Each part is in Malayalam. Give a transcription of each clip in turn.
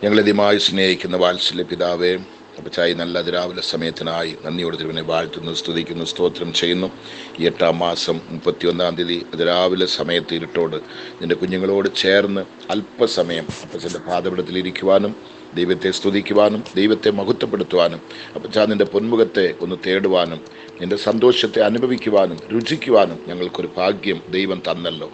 ഞങ്ങളധികമായി സ്നേഹിക്കുന്ന വാത്സല്യ പിതാവേ, അപ്പച്ചായി നല്ല അതിരാവിലെ സമയത്തിനായി നന്ദിയോട് തിരുവനെ വാഴ്ത്തുന്നു, സ്തുതിക്കുന്നു, സ്തോത്രം ചെയ്യുന്നു. ഈ 8-ാം മാസം 31-ാം തീയതി അതിരാവിലെ സമയത്ത് ഇരുട്ടോട് നിൻ്റെ കുഞ്ഞുങ്ങളോട് ചേർന്ന് അല്പസമയം അപ്പച്ചൻ്റെ പാദപീഠത്തിലിരിക്കുവാനും ദൈവത്തെ സ്തുതിക്കുവാനും ദൈവത്തെ മഹത്വപ്പെടുത്തുവാനും അപ്പച്ചാ നിൻ്റെ പൊന്മുഖത്തെ ഒന്ന് തേടുവാനും നിൻ്റെ സന്തോഷത്തെ അനുഭവിക്കുവാനും രുചിക്കുവാനും ഞങ്ങൾക്കൊരു ഭാഗ്യം ദൈവം തന്നല്ലോ.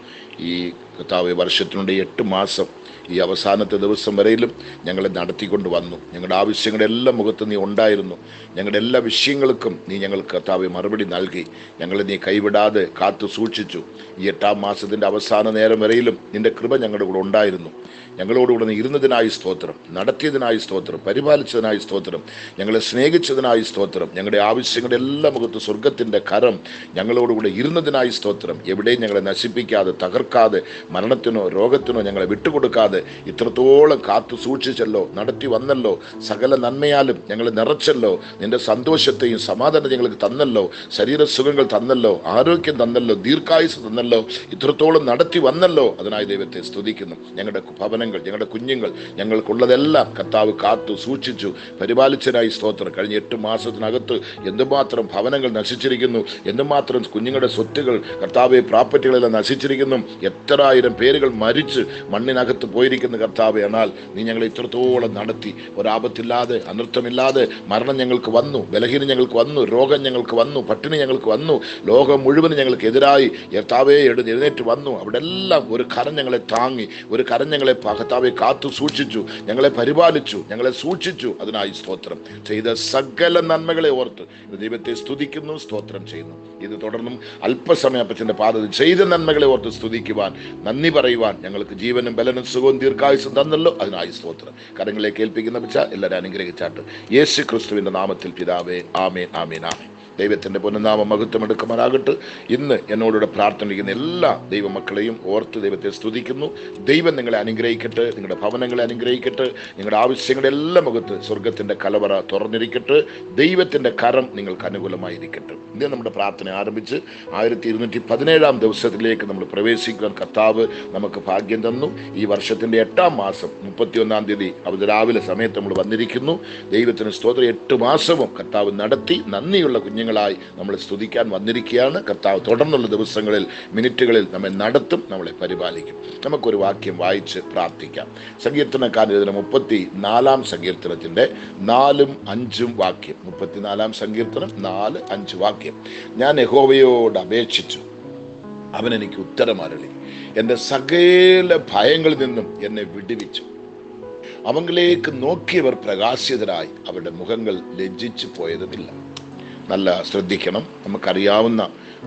ഈ കർത്താവേ, വർഷത്തിനുണ്ട് 8 മാസം ഈ അവസാനത്തെ ദിവസം വരെയിലും ഞങ്ങളെ നടത്തിക്കൊണ്ട് വന്നു. ഞങ്ങളുടെ ആവശ്യങ്ങളുടെ എല്ലാ മുഖത്ത് നീ ഉണ്ടായിരുന്നു. ഞങ്ങളുടെ എല്ലാ വിഷയങ്ങൾക്കും നീ ഞങ്ങൾക്ക് കർത്താവെ മറുപടി നൽകി. ഞങ്ങളെ നീ കൈവിടാതെ കാത്തു സൂക്ഷിച്ചു. ഈ 8-ാം മാസത്തിൻ്റെ അവസാന നേരം വരെയിലും നിൻ്റെ കൃപ ഞങ്ങളുടെ കൂടെ ഉണ്ടായിരുന്നു. ഞങ്ങളോടുകൂടെ നീ ഇരുന്നതിനായി സ്തോത്രം, നടത്തിയതിനായി സ്തോത്രം, പരിപാലിച്ചതിനായി സ്തോത്രം, ഞങ്ങളെ സ്നേഹിച്ചതിനായി സ്തോത്രം. ഞങ്ങളുടെ ആവശ്യങ്ങളുടെ എല്ലാ മുഖത്ത് സ്വർഗത്തിൻ്റെ കരം ഞങ്ങളോടുകൂടെ ഇരുന്നതിനായി സ്തോത്രം. എവിടെയും ഞങ്ങളെ നശിപ്പിക്കാതെ, തകർക്കാതെ, മരണത്തിനോ രോഗത്തിനോ ഞങ്ങളെ വിട്ടുകൊടുക്കാതെ ഇത്രത്തോളം കാത്തു സൂക്ഷിച്ചല്ലോ, നടത്തി വന്നല്ലോ. സകല നന്മയാലും ഞങ്ങളെ നിറച്ചല്ലോ. നിന്റെ സന്തോഷത്തെയും സമാധാനം ഞങ്ങൾക്ക് തന്നല്ലോ. ശരീരസുഖങ്ങൾ തന്നല്ലോ, ആരോഗ്യം തന്നല്ലോ, ദീർഘായുസ് തന്നല്ലോ. ഇത്രത്തോളം നടത്തി വന്നല്ലോ. അതിനായി ദൈവത്തെ സ്തുതിക്കുന്നു. ഞങ്ങളുടെ ഭവനങ്ങൾ, ഞങ്ങളുടെ കുഞ്ഞുങ്ങൾ, ഞങ്ങൾക്കുള്ളതെല്ലാം കർത്താവ് കാത്തു സൂക്ഷിച്ചു പരിപാലിച്ചതിനായി സ്തോത്രം. കഴിഞ്ഞ 8 മാസത്തിനകത്ത് എന്തുമാത്രം ഭവനങ്ങൾ നശിച്ചിരിക്കുന്നു, എന്തുമാത്രം കുഞ്ഞുങ്ങളുടെ സ്വത്തുകൾ കർത്താവെ പ്രാപ്പർട്ടികളെല്ലാം നശിച്ചിരിക്കുന്നു. എത്രായിരം പേരുകൾ മരിച്ച് മണ്ണിനകത്ത് പോയിരിക്കുന്ന കർത്താവെ, എന്നാൽ നീ ഞങ്ങളെ ഇത്രത്തോളം നടത്തി. ഒരാപത്തില്ലാതെ, അനർത്ഥമില്ലാതെ. മരണം ഞങ്ങൾക്ക് വന്നു, ബലഹീനം ഞങ്ങൾക്ക് വന്നു, രോഗം ഞങ്ങൾക്ക് വന്നു, പട്ടിണി ഞങ്ങൾക്ക് വന്നു, ലോകം മുഴുവനും ഞങ്ങൾക്ക് എതിരായി കർത്താവെ എഴുന്നേറ്റ് വന്നു. അവിടെ എല്ലാം ഒരു കരം ഞങ്ങളെ താങ്ങി, ഒരു കരം ഞങ്ങളെ കർത്താവെ കാത്തു സൂക്ഷിച്ചു, ഞങ്ങളെ പരിപാലിച്ചു, ഞങ്ങളെ സൂക്ഷിച്ചു. അതിനായി സ്തോത്രം. ചെയ്ത സകല നന്മകളെ ഓർത്ത് ദൈവത്തെ സ്തുതിക്കുന്നു, സ്തോത്രം ചെയ്യുന്നു. ഇത് തുടർന്നും അല്പസമയം അപ്പച്ചൻ്റെ പാദത്തിൽ ചെയ്ത നന്മകളെ ഓർത്ത് സ്തുതിക്കുവാൻ, നന്ദി പറയുവാൻ ഞങ്ങൾക്ക് ജീവനും ബലനും സുഖവും ദീർഘായുസ്സും തന്നല്ലോ. അതിനായി സ്തോത്രം. കരങ്ങളെ കേൾപ്പിക്കുന്ന പിച്ച എല്ലാവരും അനുഗ്രഹിച്ചാട്ട് യേശു ക്രിസ്തുവിൻ്റെ നാമത്തിൽ പിതാവേ, ആമേൻ, ആമേൻ, ആമേൻ. ദൈവത്തിൻ്റെ പൊന്നുനാമം മഹത്വമെടുക്കുമാറാകട്ടെ. ഇന്ന് എന്നോടുകൂടെ പ്രാർത്ഥനിക്കുന്ന എല്ലാ ദൈവമക്കളെയും ഓർത്ത് ദൈവത്തെ സ്തുതിക്കുന്നു. ദൈവം നിങ്ങളെ അനുഗ്രഹിക്കട്ടെ, നിങ്ങളുടെ ഭവനങ്ങളെ അനുഗ്രഹിക്കട്ടെ. നിങ്ങളുടെ ആവശ്യങ്ങളുടെ എല്ലാ മുഖത്ത് സ്വർഗത്തിൻ്റെ കലവറ തുറന്നിരിക്കട്ടെ. ദൈവത്തിൻ്റെ കരം നിങ്ങൾക്ക് അനുകൂലമായിരിക്കട്ടെ. ഇത് നമ്മുടെ പ്രാർത്ഥന ആരംഭിച്ച് 1217-ാം ദിവസത്തിലേക്ക് നമ്മൾ പ്രവേശിക്കുവാൻ കർത്താവ് നമുക്ക് ഭാഗ്യം തന്നു. ഈ വർഷത്തിൻ്റെ 8-ാം മാസം 31-ാം തീയതി രാവിലെ സമയത്ത് നമ്മൾ വന്നിരിക്കുന്നു. ദൈവത്തിന് സ്തോത്രം. 8 മാസവും കർത്താവ് നടത്തി നന്ദിയുള്ള കുഞ്ഞുങ്ങളായി നമ്മൾ സ്തുതിക്കാൻ വന്നിരിക്കുകയാണ്. കർത്താവ് തുടർന്നുള്ള ദിവസങ്ങളിൽ, മിനിറ്റുകളിൽ നമ്മെ നടത്തും, നമ്മളെ പരിപാലിക്കും. നമുക്കൊരു വാക്യം വായിച്ച് പ്രാർത്ഥിക്കാം. സങ്കീർത്തനക്കാരൻ എഴുതുന്ന 34-ാം സങ്കീർത്തനത്തിൻ്റെ 4ഉം 5ഉം വാക്യം. 34-ാം സങ്കീർത്തനം 4-5 വാക്യം. ഞാൻ യഹോവയോട് അപേക്ഷിച്ചു, അവൻ എനിക്ക് ഉത്തരം അരുളി. എൻ്റെ സകല ഭയങ്ങളിൽ നിന്നും എന്നെ വിടുവിച്ചു. അവങ്കിലേക്ക് നോക്കിയവർ പ്രകാശിതരായി, അവരുടെ മുഖങ്ങൾ ലജ്ജിച്ചു പോയതുമില്ല. നല്ല ശ്രദ്ധിക്കണം. നമുക്കറിയാവുന്ന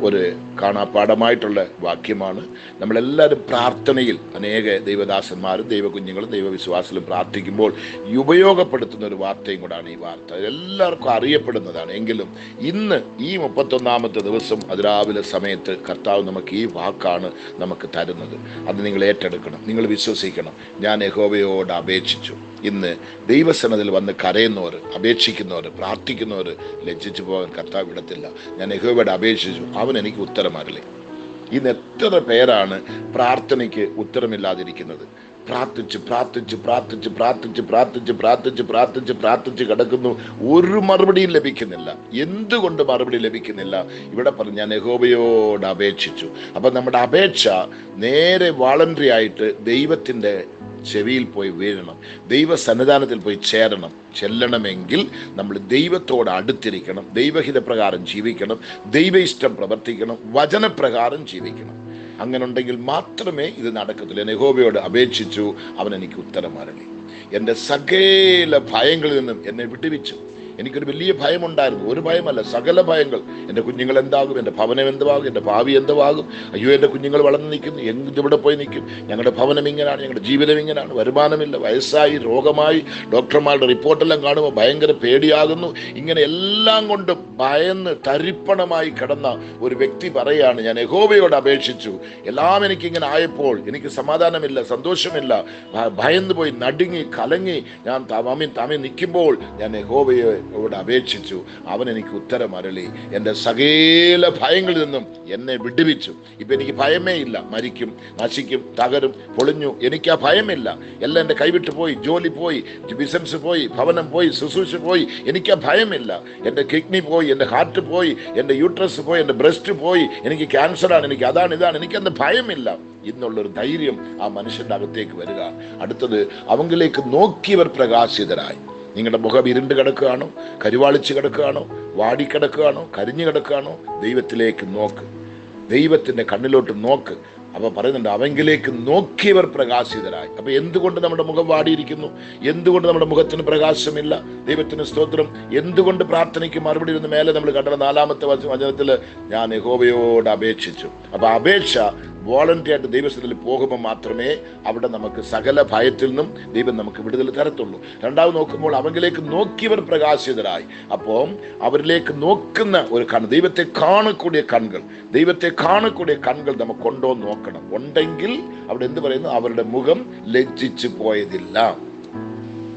ഒരു കാണാപ്പാഠമായിട്ടുള്ള വാക്യമാണ്. നമ്മളെല്ലാവരും പ്രാർത്ഥനയിൽ അനേക ദൈവദാസന്മാരും ദൈവകുഞ്ഞുങ്ങളും ദൈവവിശ്വാസികളും പ്രാർത്ഥിക്കുമ്പോൾ ഉപയോഗപ്പെടുത്തുന്ന ഒരു വാർത്തയും കൂടാണ് ഈ വാർത്ത. എല്ലാവർക്കും അറിയപ്പെടുന്നതാണ്. എങ്കിലും ഇന്ന് ഈ 31-ാമത്തെ ദിവസം അതിരാവിലെ സമയത്ത് കർത്താവ് നമുക്ക് ഈ വാക്കാണ് നമുക്ക് തരുന്നത്. അത് നിങ്ങൾ ഏറ്റെടുക്കണം, നിങ്ങൾ വിശ്വസിക്കണം. ഞാൻ യഹോവയോട് അപേക്ഷിച്ചു. ഇന്ന് ദൈവസന്നിധിയിൽ വന്ന് കരയുന്നവർ, അപേക്ഷിക്കുന്നവർ, പ്രാർത്ഥിക്കുന്നവർ ലജ്ജിച്ചു പോകാൻ കർത്താവ് വിടത്തില്ല. ഞാൻ യഹോവയോട് അപേക്ഷിച്ചു, അവൻ എനിക്ക് ഉത്തരം അരുളി. ഇന്ന് എത്ര പേരാണ് പ്രാർത്ഥനയ്ക്ക് ഉത്തരമില്ലാതിരിക്കുന്നത്? പ്രാർത്ഥിച്ച് പ്രാർത്ഥിച്ച് പ്രാർത്ഥിച്ച് പ്രാർത്ഥിച്ച് പ്രാർത്ഥിച്ച് പ്രാർത്ഥിച്ച് പ്രാർത്ഥിച്ച് പ്രാർത്ഥിച്ച് കിടക്കുന്നു. ഒരു മറുപടിയും ലഭിക്കുന്നില്ല. എന്തുകൊണ്ട് മറുപടി ലഭിക്കുന്നില്ല? ഇവിടെ പറഞ്ഞു, ഞാൻ യഹോവയോട് അപേക്ഷിച്ചു. അപ്പം നമ്മുടെ അപേക്ഷ നേരെ വാളണ്ടറി ആയിട്ട് ദൈവത്തിൻ്റെ ചെവിയിൽ പോയി വീഴണം, ദൈവ സന്നിധാനത്തിൽ പോയി ചെല്ലണമെങ്കിൽ നമ്മൾ ദൈവത്തോട് അടുത്തിരിക്കണം, ദൈവഹിത പ്രകാരം ജീവിക്കണം, ദൈവ ഇഷ്ടം പ്രവർത്തിക്കണം, വചനപ്രകാരം ജീവിക്കണം. അങ്ങനെ ഉണ്ടെങ്കിൽ മാത്രമേ ഇത് നടക്കത്തുള്ളൂ. ഞാൻ യഹോവയോട് അപേക്ഷിച്ചു, അവൻ എനിക്ക് ഉത്തരം അരുളി. എൻ്റെ സകല ഭയങ്ങളിൽ നിന്നും എന്നെ വിടുവിച്ചു. എനിക്കൊരു വലിയ ഭയമുണ്ടായിരുന്നു. ഒരു ഭയമല്ല, സകല ഭയങ്ങൾ. എൻ്റെ കുഞ്ഞുങ്ങൾ എന്താകും, എൻ്റെ ഭവനം എന്തുവാകും, എൻ്റെ ഭാവി എന്തുവാകും, അയ്യോ എൻ്റെ കുഞ്ഞുങ്ങൾ വളർന്നു നിൽക്കുന്നു, എന്തിവിടെ പോയി നിൽക്കും, ഞങ്ങളുടെ ഭവനം ഇങ്ങനെയാണ്, ഞങ്ങളുടെ ജീവിതം ഇങ്ങനെയാണ്, വരുമാനമില്ല, വയസ്സായി, രോഗമായി, ഡോക്ടർമാരുടെ റിപ്പോർട്ടെല്ലാം കാണുമ്പോൾ ഭയങ്കര പേടിയാകുന്നു. ഇങ്ങനെ എല്ലാം കൊണ്ടും ഭയന്ന് തരിപ്പണമായി കിടന്ന ഒരു വ്യക്തി പറയാണ്, ഞാൻ യഹോവയോട് അപേക്ഷിച്ചു. എല്ലാം എനിക്കിങ്ങനെ ആയപ്പോൾ എനിക്ക് സമാധാനമില്ല, സന്തോഷമില്ല, ഭയന്ന് പോയി നടുങ്ങി കലങ്ങി ഞാൻ താമി നിൽക്കുമ്പോൾ ഞാൻ യഹോവയെ അപേക്ഷിച്ചു, അവൻ എനിക്ക് ഉത്തരം അരുളി, എൻ്റെ സകല ഭയങ്ങളിൽ നിന്നും എന്നെ വിടുവിച്ചു. ഇപ്പം എനിക്ക് ഭയമേ ഇല്ല. മരിക്കും, നശിക്കും, തകരും, പൊളിഞ്ഞു, എനിക്ക് ആ ഭയമില്ല. എല്ലാം എൻ്റെ കൈവിട്ട് പോയി. ജോലി പോയി, ബിസിനസ് പോയി, ഭവനം പോയി, ശുശ്രൂഷ പോയി, എനിക്ക് ആ ഭയമില്ല. എൻ്റെ കിഡ്നി പോയി, എൻ്റെ ഹാർട്ട് പോയി, എൻ്റെ യൂട്രസ് പോയി, എൻ്റെ ബ്രസ്റ്റ് പോയി, എനിക്ക് ക്യാൻസറാണ്, എനിക്ക് അതാണ് ഇതാണ്, എനിക്കന്ന് ഭയമില്ല എന്നുള്ളൊരു ധൈര്യം ആ മനുഷ്യൻ്റെ അകത്തേക്ക് വരിക. അടുത്തത്, അവങ്കിലേക്ക് നോക്കിയവർ പ്രകാശിതരായി. നിങ്ങളുടെ മുഖം ഇരുണ്ട് കിടക്കുകയാണോ, കരുവാളിച്ച് കിടക്കുകയാണോ, വാടിക്കിടക്കുകയാണോ, കരിഞ്ഞു കിടക്കുകയാണോ, ദൈവത്തിലേക്ക് നോക്ക്, ദൈവത്തിൻ്റെ കണ്ണിലോട്ട് നോക്ക്. അപ്പൊ പറയുന്നുണ്ട്, അവങ്കിലേക്ക് നോക്കിയവർ പ്രകാശിതരായി. അപ്പൊ എന്തുകൊണ്ട് നമ്മുടെ മുഖം വാടിയിരിക്കുന്നു? എന്തുകൊണ്ട് നമ്മുടെ മുഖത്തിന് പ്രകാശമില്ല? ദൈവത്തിന് സ്തോത്രം. എന്തുകൊണ്ട് പ്രാർത്ഥനയ്ക്ക് മറുപടി ഒന്ന് മേലെ നമ്മൾ കണ്ട 4-ാമത്തെ വചനത്തിൽ, ഞാൻ യഹോവയോട് അപേക്ഷിച്ചു. അപ്പൊ അപേക്ഷ വോളണ്ടറി ആയിട്ട് ദൈവസ്ഥത്തിൽ പോകുമ്പോൾ മാത്രമേ അവിടെ നമുക്ക് സകല ഭയത്തിൽ നിന്നും ദൈവം നമുക്ക് വിടുതൽ തരത്തുള്ളൂ. രണ്ടാമത് നോക്കുമ്പോൾ, അവങ്കിലേക്ക് നോക്കിയവർ പ്രകാശിതരായി. അപ്പോൾ അവരിലേക്ക് നോക്കുന്ന ഒരു കണ്ണ്, ദൈവത്തെ കാണக்கூடிய കണ്ണുകൾ, ദൈവത്തെ കാണக்கூடிய കണ്ണുകൾ നമുക്കുണ്ടോ നോക്കണം. ഉണ്ടെങ്കിൽ അവിടെ എന്ത് പറയുന്നു? അവരുടെ മുഖം ലജ്ജിച്ചു പോയതില്ല.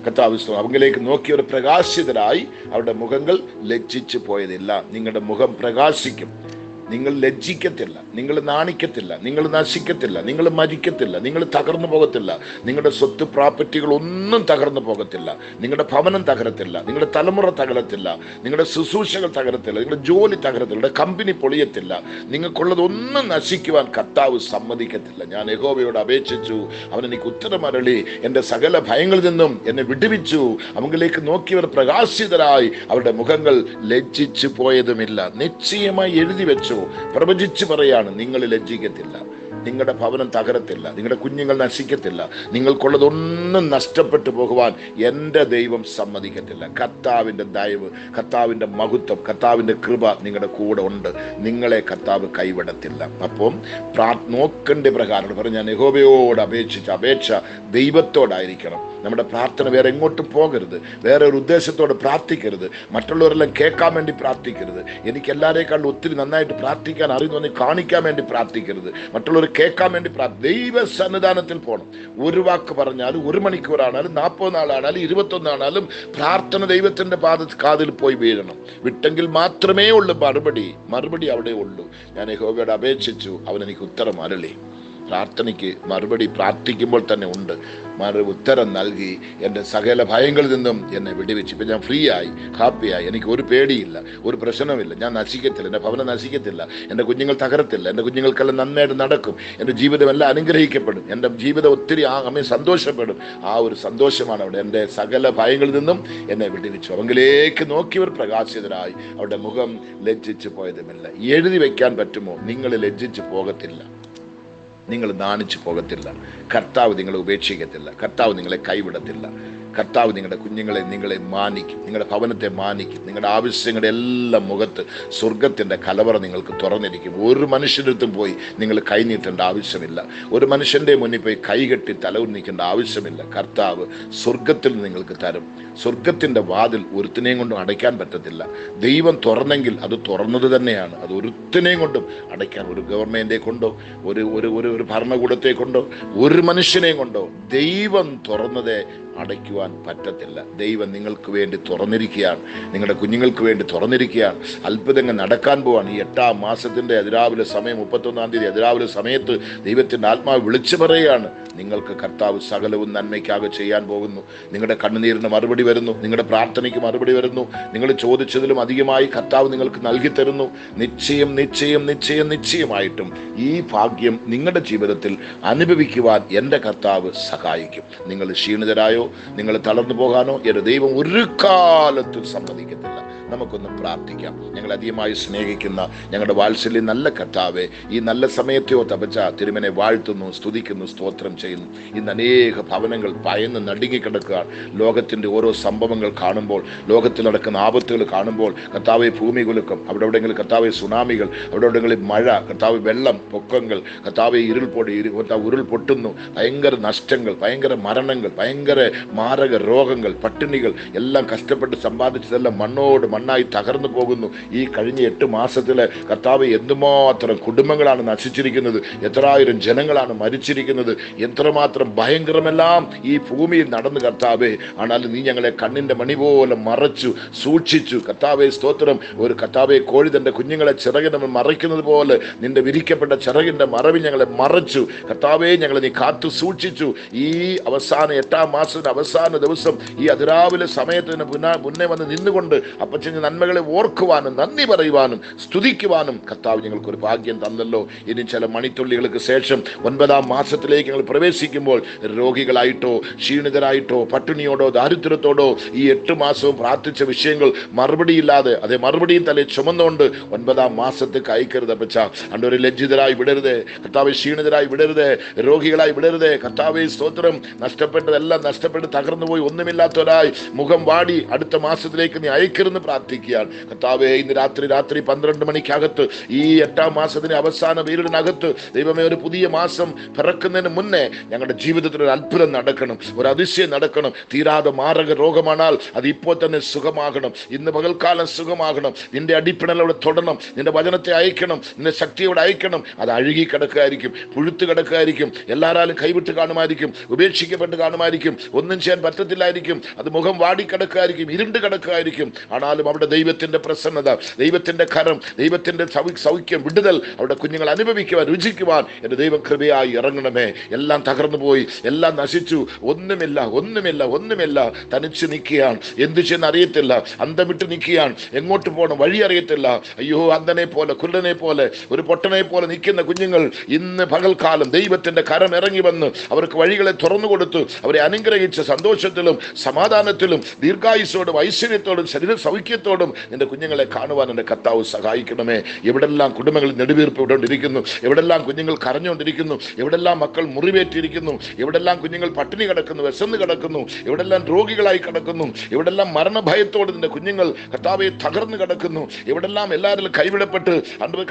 കർത്താവ്, അവങ്കിലേക്ക് നോക്കിയവർ പ്രകാശിതരായി, അവരുടെ മുഖങ്ങൾ ലജ്ജിച്ചു പോയതില്ല. നിങ്ങളുടെ മുഖം പ്രകാശിക്കും. നിങ്ങൾ ലജ്ജിക്കത്തില്ല, നിങ്ങൾ നാണിക്കത്തില്ല, നിങ്ങൾ നശിക്കത്തില്ല, നിങ്ങൾ മരിക്കത്തില്ല, നിങ്ങൾ തകർന്നു പോകത്തില്ല. നിങ്ങളുടെ സ്വത്ത് പ്രോപ്പർട്ടികൾ ഒന്നും തകർന്നു പോകത്തില്ല. നിങ്ങളുടെ ഭവനം തകരത്തില്ല, നിങ്ങളുടെ തലമുറ തകരത്തില്ല, നിങ്ങളുടെ ശുശ്രൂഷകൾ തകരത്തില്ല, നിങ്ങളുടെ ജോലി തകരത്തില്ല, നിങ്ങളുടെ കമ്പനി പൊളിയത്തില്ല. നിങ്ങൾക്കുള്ളതൊന്നും നശിക്കുവാൻ കർത്താവ് സമ്മതിക്കത്തില്ല. ഞാൻ യഹോവയോട് അപേക്ഷിച്ചു, അവൻ എനിക്ക് ഉത്തരം അരുളി, എൻ്റെ സകല ഭയങ്ങളിൽ നിന്നും എന്നെ വിടുവിച്ചു. അവങ്കിലേക്ക് നോക്കിയവർ പ്രകാശിതരായി, അവരുടെ മുഖങ്ങൾ ലജ്ജിച്ചു പോയതുമില്ല. നിശ്ചയമായി എഴുതി വെച്ചു, പ്രവചിച്ചു പറയാണ്, നിങ്ങൾ ലജ്ജിക്കത്തില്ല, നിങ്ങളുടെ ഭവനം തകരത്തില്ല, നിങ്ങളുടെ കുഞ്ഞുങ്ങൾ നശിക്കത്തില്ല, നിങ്ങൾക്കുള്ളതൊന്നും നഷ്ടപ്പെട്ടു പോകുവാൻ എൻ്റെ ദൈവം സമ്മതിക്കത്തില്ല. കർത്താവിൻ്റെ ദയവ്, കർത്താവിൻ്റെ മഹത്വം, കർത്താവിൻ്റെ കൃപ നിങ്ങളുടെ കൂടെ ഉണ്ട്. നിങ്ങളെ കർത്താവ് കൈവിടത്തില്ല. അപ്പം നോക്കേണ്ട പ്രകാരം പറഞ്ഞ, ഞാൻ യഹോവയോട് അപേക്ഷിച്ച അപേക്ഷ ദൈവത്തോടായിരിക്കണം. നമ്മുടെ പ്രാർത്ഥന വേറെ എങ്ങോട്ടും പോകരുത്, വേറെ ഒരു ഉദ്ദേശത്തോടെ പ്രാർത്ഥിക്കരുത്, മറ്റുള്ളവരെല്ലാം കേൾക്കാൻ വേണ്ടി പ്രാർത്ഥിക്കരുത്, എനിക്ക് എല്ലാവരേക്കാളും ഒത്തിരി നന്നായിട്ട് പ്രാർത്ഥിക്കാൻ അറിയുന്നു കാണിക്കാൻ വേണ്ടി പ്രാർത്ഥിക്കരുത്, മറ്റുള്ളവർ കേൾക്കാൻ വേണ്ടി ദൈവ സന്നിധാനത്തിൽ പോകണം. ഒരു വാക്ക് പറഞ്ഞാലും, 1 മണിക്കൂറാണാലും, 40 നാളാണാലും, 21 ആണാലും പ്രാർത്ഥന ദൈവത്തിന്റെ കാതിൽ പോയി വീഴണം. വിട്ടെങ്കിൽ മാത്രമേ ഉള്ളൂ മറുപടി അവിടെ ഉള്ളൂ. ഞാൻ യഹോവയോട് അപേക്ഷിച്ചു, അവൻ എനിക്ക് ഉത്തരം അരുളി. പ്രാർത്ഥനയ്ക്ക് മറുപടി പ്രാർത്ഥിക്കുമ്പോൾ തന്നെ ഉണ്ട്. ഉത്തരം നൽകി എൻ്റെ സകല ഭയങ്ങളിൽ നിന്നും എന്നെ വിടുവിച്ചു. ഇപ്പം ഞാൻ ഫ്രീ ആയി, ഹാപ്പിയായി, എനിക്ക് ഒരു പേടിയില്ല, ഒരു പ്രശ്നമില്ല, ഞാൻ നശിക്കത്തില്ല, എൻ്റെ ഭവനം നശിക്കത്തില്ല, എൻ്റെ കുഞ്ഞുങ്ങൾ തകരത്തില്ല, എൻ്റെ കുഞ്ഞുങ്ങൾക്കെല്ലാം നന്നായിട്ട് നടക്കും, എൻ്റെ ജീവിതമെല്ലാം അനുഗ്രഹിക്കപ്പെടും, എൻ്റെ ജീവിതം ഒത്തിരി സന്തോഷപ്പെടും. ആ ഒരു സന്തോഷമാണ് അവിടെ. എൻ്റെ സകല ഭയങ്ങളിൽ നിന്നും എന്നെ വിടുവിച്ചു. അവങ്കിലേക്ക് നോക്കിയവർ പ്രകാശിതരായി, അവരുടെ മുഖം ലജ്ജിച്ചു പോയതുമില്ല. എഴുതി വെക്കാൻ പറ്റുമോ? നിങ്ങൾ ലജ്ജിച്ചു പോകത്തില്ല, നിങ്ങൾ നാണിച്ചു പോകത്തില്ല. കർത്താവ് നിങ്ങളെ ഉപേക്ഷിക്കത്തില്ല, കർത്താവ് നിങ്ങളെ കൈവിടത്തില്ല. കർത്താവ് നിങ്ങളുടെ കുഞ്ഞുങ്ങളെ, നിങ്ങളെ മാനിക്കും, നിങ്ങളുടെ ഭവനത്തെ മാനിക്കും. നിങ്ങളുടെ ആവശ്യങ്ങളുടെ എല്ലാം മുഖത്ത് സ്വർഗത്തിൻ്റെ കലവറ നിങ്ങൾക്ക് തുറന്നിരിക്കും. ഒരു മനുഷ്യൻ്റെ അടുത്തും പോയി നിങ്ങൾ കൈ നീട്ടേണ്ട ആവശ്യമില്ല, ഒരു മനുഷ്യൻ്റെ മുന്നിൽ പോയി കൈകെട്ടി തലകുനിക്കേണ്ട ആവശ്യമില്ല. കർത്താവ് സ്വർഗത്തിൽ നിങ്ങൾക്ക് തരും. സ്വർഗത്തിൻ്റെ വാതിൽ ഒരുത്തിനെയും കൊണ്ടും അടയ്ക്കാൻ പറ്റത്തില്ല. ദൈവം തുറന്നെങ്കിൽ അത് തുറന്നത് തന്നെയാണ്. അത് ഒരുത്തിനെയും കൊണ്ടും അടയ്ക്കാൻ, ഒരു ഗവൺമെൻറ്റിനെ കൊണ്ടോ, ഒരു ഭരണകൂടത്തെ കൊണ്ടോ, ഒരു മനുഷ്യനെയും കൊണ്ടോ ദൈവം തുറന്നതേ അടയ്ക്കുവാൻ പറ്റത്തില്ല. ദൈവം നിങ്ങൾക്ക് വേണ്ടി തുറന്നിരിക്കുകയാണ്, നിങ്ങളുടെ കുഞ്ഞുങ്ങൾക്ക് വേണ്ടി തുറന്നിരിക്കുകയാണ്. അത്ഭുതങ്ങൾ നടക്കാൻ പോവാണ്. ഈ 8-ാം മാസത്തിൻ്റെ അതിരാവിലെ സമയം, 31-ാം തീയതി അതിരാവിലെ സമയത്ത് ദൈവത്തിൻ്റെ ആത്മാവ് വിളിച്ചു പറയുകയാണ്, നിങ്ങൾക്ക് കർത്താവ് സകലവും നന്മയ്ക്കാകെ ചെയ്യാൻ പോകുന്നു. നിങ്ങളുടെ കണ്ണുനീരിന് മറുപടി വരുന്നു, നിങ്ങളുടെ പ്രാർത്ഥനയ്ക്ക് മറുപടി വരുന്നു, നിങ്ങൾ ചോദിച്ചതിലും അധികമായി കർത്താവ് നിങ്ങൾക്ക് നൽകി തരുന്നു. നിശ്ചയമായിട്ടും ഈ ഭാഗ്യം നിങ്ങളുടെ ജീവിതത്തിൽ അനുഭവിക്കുവാൻ എൻ്റെ കർത്താവ് സഹായിക്കും. നിങ്ങൾ ക്ഷീണിതരായോ, നിങ്ങൾ തളർന്നു പോകാനോ എൻ്റെ ദൈവം ഒരു കാലത്തും സമ്മതിക്കത്തില്ല. നമുക്കൊന്ന് പ്രാർത്ഥിക്കാം. ഞങ്ങൾ അധികമായി സ്നേഹിക്കുന്ന ഞങ്ങളുടെ വാത്സല്യം നല്ല കർത്താവേ, ഈ നല്ല സമയത്തെയോ തപച്ച തിരുമനെ വാഴ്ത്തുന്നു, സ്തുതിക്കുന്നു, സ്തോത്രം ചെയ്യുന്നു. ഇന്ന് അനേക ഭവനങ്ങൾ ഭയന്ന് നടുങ്ങിക്കിടക്കുകയാണ്. ലോകത്തിൻ്റെ ഓരോ സംഭവങ്ങൾ കാണുമ്പോൾ, ലോകത്തിൽ നടക്കുന്ന ആപത്തുകൾ കാണുമ്പോൾ, കർത്താവെ ഭൂമി കുലുക്കം, അവിടെ എവിടെയെങ്കിലും കർത്താവെ സുനാമികൾ, അവിടെ എവിടെയെങ്കിലും മഴ, കർത്താവ് വെള്ളം, പൊക്കങ്ങൾ, കർത്താവെ ഉരുൾ പൊട്ടുന്നു, ഭയങ്കര നഷ്ടങ്ങൾ, ഭയങ്കര മരണങ്ങൾ, ഭയങ്കര മാരക രോഗങ്ങൾ, പട്ടിണികൾ, എല്ലാം കഷ്ടപ്പെട്ട് സമ്പാദിച്ചതെല്ലാം മണ്ണോട് മണ്ണായി തകർന്നു പോകുന്നു. ഈ കഴിഞ്ഞ 8 മാസത്തില് കർത്താവെ എന്തുമാത്രം കുടുംബങ്ങളാണ് നശിച്ചിരിക്കുന്നത്, എത്രായിരം ജനങ്ങളാണ് മരിച്ചിരിക്കുന്നത്, എത്രമാത്രം ഭയങ്കരമെല്ലാം ഈ ഭൂമിയിൽ നടന്നു കർത്താവെ. ആണെങ്കിലും നീ ഞങ്ങളെ കണ്ണിന്റെ മണി പോലെ മറച്ചു സൂക്ഷിച്ചു കർത്താവെ. സ്തോത്രം. ഒരു കർത്താവെ കോഴി തന്റെ കുഞ്ഞുങ്ങളെ ചിറകിനെ മറയ്ക്കുന്നത് പോലെ നിന്റെ വിരിക്കപ്പെട്ട ചിറകിന്റെ മറവിൽ ഞങ്ങളെ മറച്ചു കർത്താവെ. ഞങ്ങളെ നീ കാത്തു സൂക്ഷിച്ചു. ഈ അവസാന 8-ാം മാസത്തിന്റെ അവസാന ദിവസം ഈ അതിരാവിലെ സമയത്തിന് മുന്നേ വന്ന് നിന്നുകൊണ്ട് അപ്പച്ചന്റെ നന്മകളെ ഓർക്കുവാനും നന്ദി പറയുവാനും സ്തുതിക്കുവാനും കർത്താവ് ഞങ്ങൾക്കൊരു ഭാഗ്യം തന്നല്ലോ. ഇനി ചില മണിത്തുള്ളികൾക്ക് ശേഷം 9-ാം മാസത്തിലേക്ക് ഞങ്ങൾ പ്രവേശിക്കുമ്പോൾ രോഗികളായിട്ടോ ക്ഷീണിതരായിട്ടോ പട്ടിണിയോടോ ദാരിദ്ര്യത്തോടോ ഈ 8 മാസവും പ്രാർത്ഥിച്ച വിഷയങ്ങൾ മറുപടിയില്ലാതെ അതേ മറുപടിയും തലേ ചുമന്നുകൊണ്ട് 9-ാം മാസത്തേക്ക് അയക്കരുത് അപ്പച്ച. അണ്ടൊരു ലജ്ജിതരായി വിടരുത് കർത്താവെ, ക്ഷീണിതരായി വിടരുത്, രോഗികളായി വിടരുത് കർത്താവെ. സ്തോത്രം. നഷ്ടപ്പെട്ടതെല്ലാം നഷ്ടപ്പെട്ട് തകർന്നു പോയി ഒന്നുമില്ലാത്തവരായി മുഖം വാടി അടുത്ത മാസത്തിലേക്ക് നീ അയക്കരുന്ന് പ്രാർത്ഥിക്കുകയാണ് കർത്താവെ. ഇന്ന് രാത്രി 12 മണിക്കകത്ത് ഈ 8-ാം മാസത്തിന്റെ അവസാന വീടിനകത്ത് ദൈവമേ ഒരു പുതിയ മാസം പിറക്കുന്നതിന് മുന്നേ ഞങ്ങളുടെ ജീവിതത്തിൽ ഒരു അത്ഭുതം നടക്കണം, ഒരു അതിശയം നടക്കണം. തീരാതെ മാരക രോഗമാണെങ്കിൽ അത് ഇപ്പോൾ തന്നെ സുഖമാകണം. ഇന്ന് പകൽക്കാലം സുഖമാകണം. നിന്റെ അടിപ്പിണലോടെ തൊടണം, നിന്റെ വചനത്തെ അയക്കണം, നിന്റെ ശക്തിയോടെ അയക്കണം. അത് അഴുകി കിടക്കുകയായിരിക്കും, പുഴുത്ത് കിടക്കുകയായിരിക്കും, എല്ലാവരും കൈവിട്ട് കാണുമായിരിക്കും, ഉപേക്ഷിക്കപ്പെട്ട് കാണുമായിരിക്കും, ഒന്നും ചെയ്യാൻ പറ്റത്തില്ലായിരിക്കും. അത് മുഖം വാടിക്കിടക്കുകയായിരിക്കും, ഇരുണ്ട് കിടക്കുകയായിരിക്കും. ആണെങ്കിലും അവിടെ ദൈവത്തിന്റെ പ്രസന്നത, ദൈവത്തിന്റെ കരം, ദൈവത്തിന്റെ സൗഖ്യം, വിടുതൽ അവിടെ കുഞ്ഞുങ്ങൾ അനുഭവിക്കുവാൻ രുചിക്കുവാൻ എന്റെ ദൈവം കൃപയായി ഇറങ്ങണമേ. എല്ലാം തകർന്നു പോയി, എല്ലാം നശിച്ചു, ഒന്നുമില്ല ഒന്നുമില്ല ഒന്നുമില്ല. തനിച്ച് നിൽക്കുകയാണ്, എന്ത് ചെയ്യുന്ന അറിയത്തില്ല, അന്തം വിട്ട് നിൽക്കുകയാണ്, എങ്ങോട്ട് പോകണം വഴി അറിയത്തില്ല. അയ്യോ, അന്ധനെ പോലെ കുരുടനെ പോലെ ഒരു പൊട്ടനെ പോലെ നിൽക്കുന്ന കുഞ്ഞുങ്ങൾ ഇന്ന് പകൽക്കാലം ദൈവത്തിന്റെ കരം ഇറങ്ങി വന്ന് അവർക്ക് വഴികളെ തുറന്നു കൊടുത്തു അവരെ അനുഗ്രഹിച്ച സന്തോഷത്തിലും സമാധാനത്തിലും ദീർഘായുസ്സോടും ഐശ്വര്യത്തോടും ശരീര സൗഖ്യത്തോടും നിന്റെ കുഞ്ഞുങ്ങളെ കാണുവാൻ എന്റെ കർത്താവ് സഹായിക്കണമേ. എവിടെല്ലാം കുടുംബങ്ങൾ നെടുവീർപ്പിട്ടുകൊണ്ടിരിക്കുന്നു, എവിടെല്ലാം കുഞ്ഞുങ്ങൾ കരഞ്ഞുകൊണ്ടിരിക്കുന്നു, എവിടെല്ലാം മക്കൾ മുറിവേറ്റിരിക്കുന്നു, എവിടെല്ലാം കുഞ്ഞുങ്ങൾ പട്ടിണി കിടക്കുന്നു, വിശന്ന് കിടക്കുന്നു, എവിടെല്ലാം രോഗികളായി കിടക്കുന്നു, എവിടെല്ലാം മരണഭയത്തോട് നിന്റെ കുഞ്ഞുങ്ങൾ കർത്താവെ തകർന്നു കിടക്കുന്നു, എവിടെല്ലാം എല്ലാവരും കൈവിടപ്പെട്ട്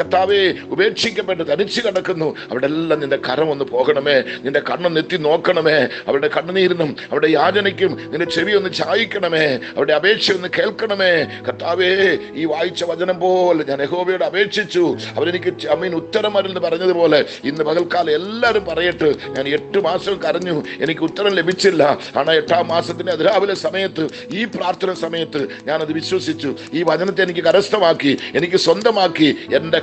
കർത്താവെ ഉപേക്ഷിക്കപ്പെട്ട് തനിച്ച് കിടക്കുന്നു, അവിടെ എല്ലാം നിന്റെ കരം ഒന്ന് പോകണമേ, നിന്റെ കണ്ണൊന്ന് എത്തി നോക്കണമേ. അവരുടെ കണ്ണുനീരിനും അവരുടെ യാചനയ്ക്കും നിന്റെ ചെവി ഒന്ന് ചായ്ക്കണമേ, അവരുടെ അപേക്ഷ ഒന്ന് കേൾക്കണമേ. കർത്താവേ, ഈ വായിച്ച വചനം പോലെ ഞാൻ യഹോവയോട് അപേക്ഷിച്ചു, അവരെനിക്ക് ഉത്തരം അരുന്ന് പറഞ്ഞതുപോലെ ഇന്ന് പകൽക്കാലം എല്ലാവരും പറയട്ടെ, ഞാൻ 8 മാസം കരഞ്ഞു, എനിക്ക് ഉത്തരം ലഭിച്ചില്ല. ആണ് 8-ാം മാസത്തിന്റെ അതിരാവിലെ സമയത്ത് ഈ പ്രാർത്ഥന സമയത്ത് ഞാനത് വിശ്വസിച്ചു, ഈ വചനത്തെ എനിക്ക് കരസ്ഥമാക്കി, എനിക്ക് സ്വന്തമാക്കി. എൻ്റെ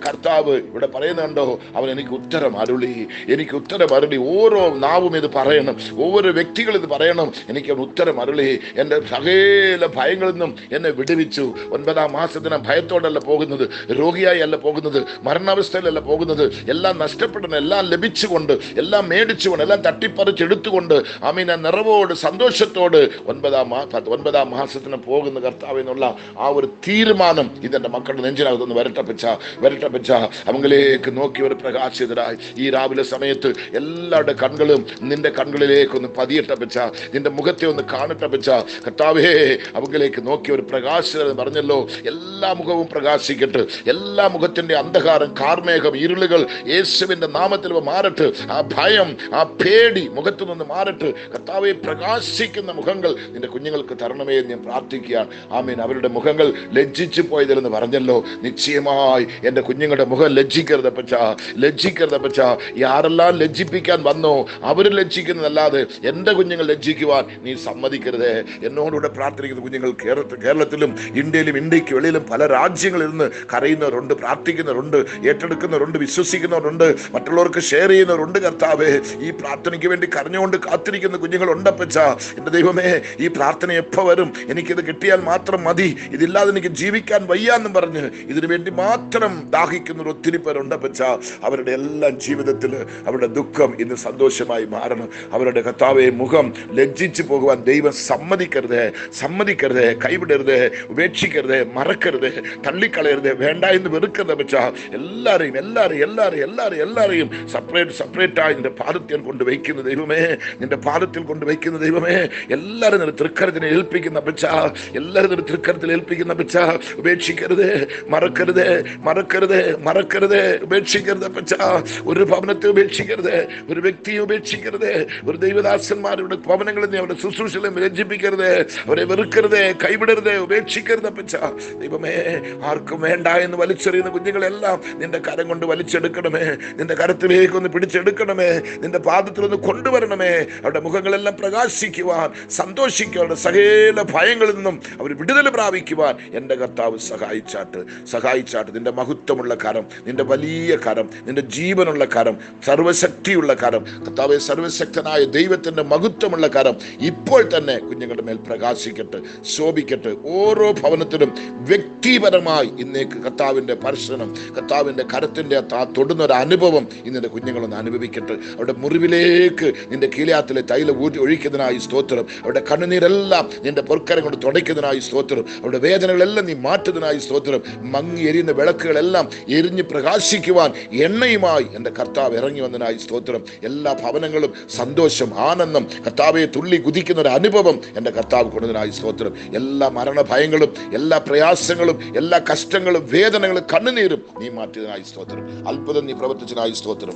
കർത്താവ് ഇവിടെ പറയുന്നുണ്ടോ, അവൻ എനിക്ക് ഉത്തരം അരുളി, എനിക്ക് ഉത്തരം അരുളി. ഓരോ നാവും ഇത് പറയണം, ഓരോ വ്യക്തികൾ ഇത് പറയണം, എനിക്ക് അവൻ ഉത്തരം അരുളി. എൻ്റെ സകല ഭയങ്ങളിൽ നിന്നും എന്നെ വിടുവിച്ചു. 9-ാം മാസത്തിന് ഭയത്തോടല്ല പോകുന്നത്, രോഗിയായി അല്ല പോകുന്നത്, മരണാവസ്ഥയിലല്ല പോകുന്നത്. എല്ലാം നഷ്ടപ്പെടുന്ന, എല്ലാം ലഭിച്ചുകൊണ്ട്, എല്ലാം മേടിച്ചുകൊണ്ട്, എല്ലാം തട്ടിപ്പറിച്ചെടുത്തുകൊണ്ട് ആമീൻ നിറവോട് സന്തോഷത്തോട് 9-ാം മാസത്തിന് പോകുന്ന കർത്താവ് എന്നുള്ള ആ ഒരു തീരുമാനം ഇതെന്റെ മക്കളുടെ നെഞ്ചിനകത്തൊന്ന് വരട്ടപ്പച്ച. അവങ്ങളിലേക്ക് നോക്കി ഒരു പ്രകാശിതരായി ഈ രാവിലെ സമയത്ത് എല്ലാവരുടെ കണ്ണുകളും നിന്റെ കണ്ണുകളിലേക്കൊന്ന് പതിയട്ടപ്പച്ച, നിന്റെ മുഖത്തെ ഒന്ന് കാണട്ടപ്പച്ച. കർത്താവേ, അവങ്ങളിലേക്ക് നോക്കി ഒരു പ്രകാശിതർ പറഞ്ഞല്ലോ, എല്ലാ മുഖവും പ്രകാശിക്കട്ടെ, എല്ലാ മുഖത്തിന്റെ അന്ധകാരം, കാർമേഘം, ഇരുളുകൾ യേശുവിന്റെ നാമത്തിൽ മാറട്ടെ. ആ ഭയം, ആ പേടി മുഖത്തു നിന്ന് മാറട്ടെ. കർത്താവെ, പ്രകാശിക്കുന്ന മുഖങ്ങൾ നിന്റെ കുഞ്ഞുങ്ങൾക്ക് തരണമേ എന്ന് ഞാൻ പ്രാർത്ഥിക്കുകയാണ്. ആമീൻ. അവരുടെ മുഖങ്ങൾ ലജ്ജിച്ചു പോയതിലെന്ന് പറഞ്ഞല്ലോ, നിശ്ചയമായി എൻ്റെ കുഞ്ഞുങ്ങളുടെ മുഖം ലജ്ജിക്കരുതപ്പച്ച. ആരെല്ലാം ലജ്ജിപ്പിക്കാൻ വന്നോ അവർ ലജ്ജിക്കുന്നതല്ലാതെ എൻ്റെ കുഞ്ഞുങ്ങൾ ലജ്ജിക്കുവാൻ നീ സമ്മതിക്കരുതേ. എന്നോടുകൂടെ പ്രാർത്ഥിക്കുന്ന കുഞ്ഞുങ്ങൾ കേരളത്തിലും ഇന്ത്യയിലും ഇന്ത്യക്ക് വെളിയിലും പല രാജ്യങ്ങളിൽ നിന്ന് കരയുന്നവരുണ്ട്, പ്രാർത്ഥിക്കുന്നവരുണ്ട്, ഏറ്റെടുക്കുന്നവരുണ്ട്, വിശ്വസിക്കുന്നവരുണ്ട്, മറ്റുള്ളവർക്ക് ഷെയർ ചെയ്യുന്നവരുണ്ട്. കർത്താവേ, ഈ പ്രാർത്ഥനയ്ക്ക് വേണ്ടി കരഞ്ഞുകൊണ്ട് കാത്തിരിക്കുന്ന കുഞ്ഞുങ്ങൾ ഉണ്ടപ്പച്ച. എൻ്റെ ദൈവമേ, ഈ പ്രാർത്ഥന എപ്പോൾ വരും, എനിക്കിത് കിട്ടിയാൽ മാത്രം മതി, ഇതില്ലാതെ എനിക്ക് ജീവിക്കാൻ വയ്യാന്നും പറഞ്ഞ് ഇതിനു വേണ്ടി മാത്രം ദാഹിക്കുന്നവർ ഒത്തിരി പേരുണ്ടപ്പച്ച. അവരുടെ എല്ലാം ജീവിതത്തിൽ അവരുടെ ദുഃഖം ഇന്ന് സന്തോഷമായി മാറണം. അവരുടെ കർത്താവെ മുഖം ലജ്ജിച്ചു പോകുവാൻ ദൈവം സമ്മതിക്കരുതേ, കൈവിടരുതേ, ഉപേക്ഷിക്കരുതേ, മറക്കരുതേ, തള്ളിക്കളയരുതേ, വേണ്ട എന്ന് വെറുക്കരുത് പച്ച. എല്ലാവരെയും സെപ്പറേറ്റായി നിന്റെ പാദത്തിൽ കൊണ്ടുവയ്ക്കുന്ന ദൈവമേ, നിന്റെ പാദത്തിൽ കൊണ്ടുവയ്ക്കുന്ന ദൈവമേ, എല്ലാവരും നിന്റെ തൃക്കരത്തിനെ ഏൽപ്പിക്കുന്ന പച്ച, എല്ലാവരും നിന്റെ തൃക്കരത്തിൽ ഏൽപ്പിക്കുന്ന പച്ച. ഉപേക്ഷിക്കരുതേ, മറക്കരുതേ, ഉപേക്ഷിക്കരുത് പച്ച. ഒരു ഭവനത്തെ ഉപേക്ഷിക്കരുത്, ഒരു വ്യക്തിയെ ഉപേക്ഷിക്കരുത്, ഒരു ദൈവദാസന്മാരുടെ ഭവനങ്ങളിൽ അവരുടെ ശുശ്രൂഷകളെ ലജ്ജിപ്പിക്കരുത്, അവരെ വെറുക്കരുത്, കൈവിടരുതേ, ഉപേക്ഷിക്കരുത് അപ്പച്ച. ദൈവമേ, ആർക്കും വേണ്ട എന്ന് വലിച്ചെറിയുന്ന കുഞ്ഞുങ്ങളെല്ലാം നിന്റെ കരം കൊണ്ട് വലിച്ചെടുക്കണമേ. നിന്റെ കരത്തിലേക്ക് ഒന്ന് പിടിച്ചെടുക്കണമേ. നിന്റെ പാദത്തിലൊന്ന് കൊണ്ടുവരണമേ. അവരുടെ മുഖങ്ങളെല്ലാം പ്രകാശിക്കുവാൻ, സന്തോഷിക്കുവാൻ, സകല ഭയങ്ങളിൽ നിന്നും അവർ വിടുതൽ പ്രാപിക്കുവാൻ എൻ്റെ കർത്താവ് സഹായിച്ചാട്ട്. നിന്റെ മഹത്വമുള്ള കരം, നിന്റെ വലിയ കരം, നിന്റെ ജീവനുള്ള കരം, സർവശക്തിയുള്ള കരം, കർത്താവെ, സർവശക്തനായ ദൈവത്തിന്റെ മഹത്വമുള്ള കരം ഇപ്പോൾ തന്നെ കുഞ്ഞുങ്ങളുടെ മേൽ പ്രകാശിക്കട്ടെ, ശോഭിക്കട്ടെ. ഓരോ ഭവനത്തിലും വ്യക്തിപരമായി ഇന്നേക്ക് കർത്താവിന്റെ സ്പർശനം, കർത്താവിന്റെ കരത്തിന്റെ തൊടുന്ന ഒരു അനുഭവം ഇന്നെ കുഞ്ഞുങ്ങളൊന്ന് അനുഭവിക്കട്ടെ. അവരുടെ മുറിവിലേക്ക് നിന്റെ കീഴാത്തിലെ തൈലം ഒഴിക്കുന്നതിനായി സ്തോത്രം. അവരുടെ കണ്ണുനീരെല്ലാം നിന്റെ പൊൽക്കരം കൊണ്ട് തുടയ്ക്കുന്നതിനായി സ്തോത്രം. അവരുടെ വേദനകളെല്ലാം നീ മാറ്റുന്നതിനായി സ്തോത്രം. മങ്ങി എരിയുന്ന വിളക്കുകളെല്ലാം എരിഞ്ഞ് പ്രകാശിക്കുവാൻ എണ്ണയുമായി എൻ്റെ കർത്താവ് ഇറങ്ങി വന്നതിനായി സ്തോത്രം. എല്ലാ ഭവനങ്ങളും സന്തോഷം, ആനന്ദം, കർത്താവെ തുള്ളി കുതിക്കുന്ന ഒരു അനുഭവം എൻ്റെ കർത്താവ് കൊണ്ടതിനായി സ്തോത്രം. എല്ലാ മരണഭയങ്ങളും, എല്ലാ പ്രയാസങ്ങളും, എല്ലാ കഷ്ടങ്ങളും, വേദനകളും, കണ്ണുനീരും നീ മാറ്റിയതിനായി സ്തോത്രം. അത്ഭുതം നീ പ്രവർത്തിച്ചതിനായി സ്തോത്രം.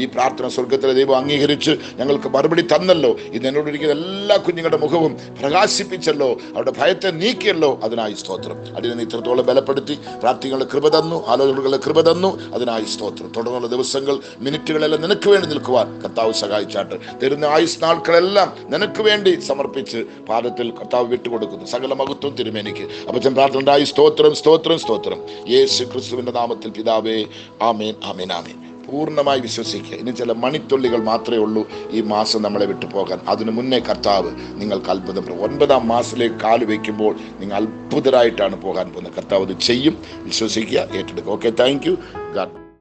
ഈ പ്രാർത്ഥന സ്വർഗത്തിലെ ദൈവം അംഗീകരിച്ച് ഞങ്ങൾക്ക് മറുപടി തന്നല്ലോ. ഇന്ന് എന്നോടിരിക്കുന്ന എല്ലാ കുഞ്ഞുങ്ങളുടെ മുഖവും പ്രകാശിപ്പിച്ചല്ലോ, അവരുടെ ഭയത്തെ നീക്കിയല്ലോ, അതിനായി സ്തോത്രം. അതിനെ ഇത്രത്തോളം ബലപ്പെടുത്തി പ്രാർത്ഥികളുടെ കൃപ തന്നു, ആലോചനകളുടെ കൃപ തന്നു, അതിനായി സ്തോത്രം. തുടർന്നുള്ള ദിവസങ്ങൾ, മിനിറ്റുകളെല്ലാം നിനക്ക് വേണ്ടി നിൽക്കുവാൻ കർത്താവ് സഹായിച്ചാട്ട്. തരുന്ന ആയുസ് നാൾക്കളെല്ലാം നിനക്ക് വേണ്ടി സമർപ്പിച്ച് പാദത്തിൽ കർത്താവ് വിട്ടുകൊടുക്കുന്നു. സകല മഹത്വം തിരുമേനിക്ക്. അപ്പച്ചൻ പ്രാർത്ഥനയായി സ്തോത്രം, സ്തോത്രം, സ്തോത്രം. യേശു ക്രിസ്തുവിന്റെ നാമത്തിൽ പിതാവേ, ആമേൻ, ആമേൻ, ആമേൻ. പൂർണ്ണമായി വിശ്വസിക്കുക. ഇനി ചില മണിത്തുള്ളികൾ മാത്രമേ ഉള്ളൂ ഈ മാസം നമ്മളെ വിട്ടു പോകാൻ. അതിനു മുന്നേ കർത്താവ് നിങ്ങൾക്ക് അത്ഭുതം. 9ാം മാസത്തിലേക്ക് കാല് വയ്ക്കുമ്പോൾ നിങ്ങൾ അത്ഭുതരായിട്ടാണ് പോകാൻ പോകുന്നത്. കർത്താവ് അത് ചെയ്യും. വിശ്വസിക്കുക, ഏറ്റെടുക്കുക. Okay, thank you. ഗാഡ്